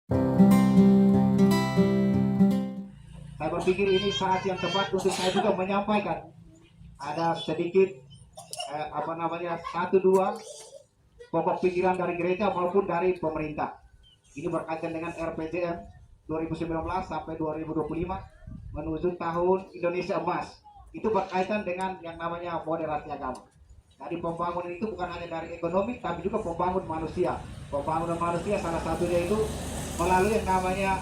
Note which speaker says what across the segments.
Speaker 1: Saya berpikir ini saat yang tepat untuk saya juga menyampaikan ada sedikit satu dua pokok pikiran dari gereja maupun dari pemerintah. Ini berkaitan dengan RPJM 2019 sampai 2025 menuju tahun Indonesia Emas. Itu berkaitan dengan yang namanya moderasi agama. Jadi pembangunan itu bukan hanya dari ekonomi, tapi juga pembangunan manusia. Pembangunan manusia salah satunya itu melalui yang namanya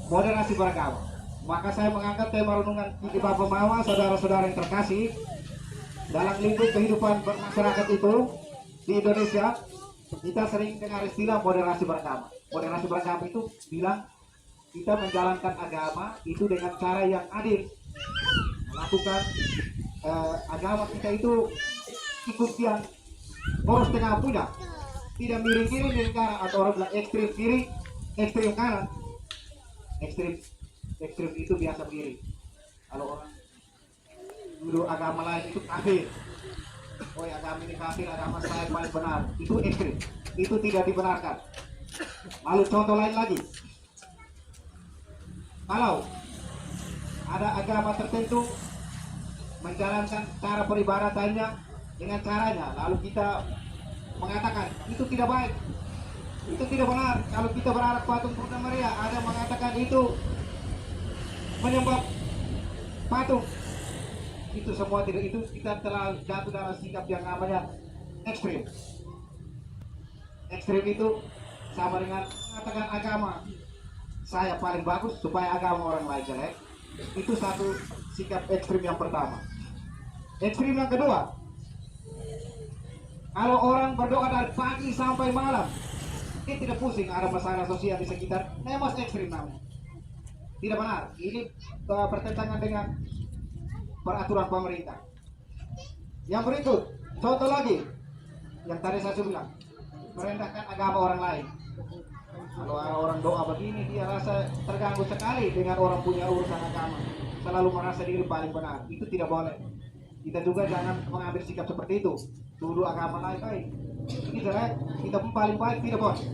Speaker 1: moderasi beragama. Maka saya mengangkat tema renungan di Bapak Mama, saudara-saudara yang terkasih, dalam lingkup kehidupan bermasyarakat itu di Indonesia kita sering dengar istilah moderasi beragama. Moderasi beragama itu bilang kita menjalankan agama itu dengan cara yang adil, melakukan agama kita itu ikut yang poros tengah punya, tidak miring kiri miring kanan, atau orang bilang ekstrim kiri ekstrim kanan. Ekstrim itu biasa begini, kalau orang dulu agama lain itu kafir, oh agama ini kafir, agama saya paling benar, itu ekstrim, itu tidak dibenarkan. Lalu contoh lain lagi, kalau ada agama tertentu menjalankan cara peribadatannya dengan caranya, lalu kita mengatakan itu tidak baik, itu tidak benar. Kalau kita berharap patung Bunda Maria, ada mengatakan itu menyembah patung, itu semua tidak, itu kita telah jatuh dalam sikap yang namanya ekstrim. Ekstrim itu sama dengan mengatakan agama saya paling bagus supaya agama orang lain jelek. Itu satu sikap ekstrim yang pertama. Ekstrim yang kedua, kalau orang berdoa dari pagi sampai malam, dia tidak pusing ada masalah sosial di sekitar, memang ekstrim namanya. Tidak benar, ini bertentangan dengan peraturan pemerintah. Yang berikut, contoh lagi yang tadi saya bilang, merendahkan agama orang lain. Kalau orang doa begini, dia rasa terganggu sekali dengan orang punya urusan agama, selalu merasa diri paling benar. Itu tidak boleh. Kita juga jangan mengambil sikap seperti itu, tuduh agama lain baik, ini jelek, kita pun paling baik, tidak boleh.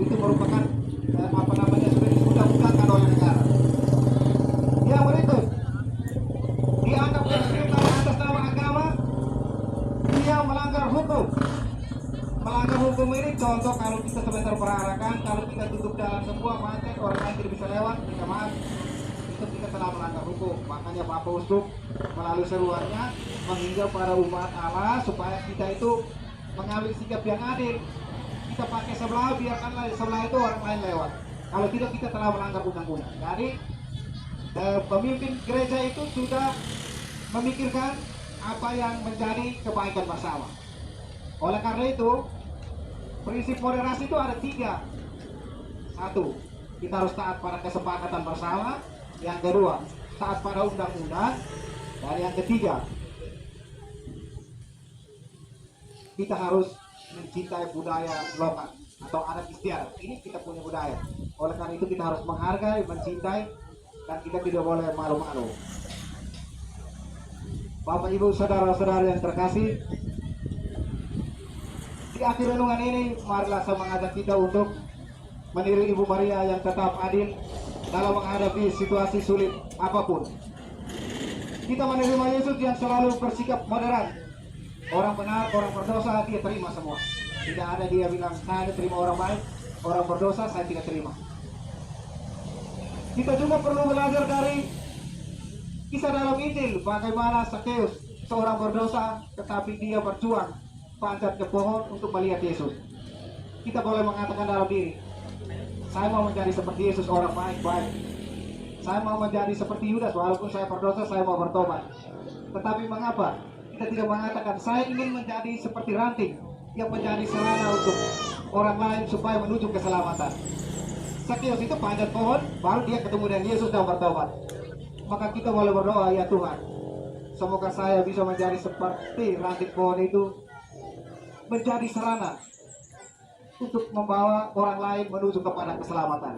Speaker 1: Itu merupakan sudah diundang-undangkan oleh negara. Yang berikut, dianggap kriminal atas nama agama, dia melanggar hukum. Melanggar hukum ini contoh, kalau kita sebentar perarakan, kalau kita tutup jalan sebuah macet, orang lain tidak bisa lewat, kita maaf, itu kita telah melanggar hukum. Makanya Bapak Uskup melalui seruannya menghimbau para umat Allah supaya kita itu mengambil sikap yang adil. Kita pakai sebelah, biarkanlah sebelah itu orang lain lewat. Kalau tidak, kita telah melanggar undang-undang. Jadi pemimpin gereja itu sudah memikirkan apa yang menjadi kebaikan bersama. Oleh karena itu, prinsip moderasi itu ada 3. 1, kita harus taat pada kesepakatan bersama. Yang kedua, taat pada undang-undang. Dan yang ketiga, kita harus mencintai budaya lokal atau adat istiadat. Ini kita punya budaya. Oleh karena itu kita harus menghargai, mencintai, dan kita tidak boleh malu-malu. Bapak Ibu saudara-saudara yang terkasih, di akhir renungan ini marilah saya mengajak kita untuk meniru Ibu Maria yang tetap adil dalam menghadapi situasi sulit apapun. Kita menerima Yesus yang selalu bersikap moderat. Orang benar, orang berdosa, dia terima semua. Tidak ada dia bilang, saya terima orang baik, orang berdosa saya tidak terima. Kita juga perlu belajar dari kisah dalam Injil, bagaimana Zakheus, seorang berdosa, tetapi dia berjuang panjat ke pohon untuk melihat Yesus. Kita boleh mengatakan dalam diri, saya mau menjadi seperti Yesus, orang baik-baik. Saya mau menjadi seperti Yudas, walaupun saya berdosa, saya mau bertobat. Tetapi mengapa kita tidak mengatakan, saya ingin menjadi seperti ranting yang menjadi sarana untuk orang lain supaya menuju keselamatan. Zakheus itu panjat pohon, baru dia ketemu dengan Yesus dan bertobat. Maka kita boleh berdoa, ya Tuhan, semoga saya bisa menjadi seperti ranting pohon itu, menjadi sarana untuk membawa orang lain menuju kepada keselamatan.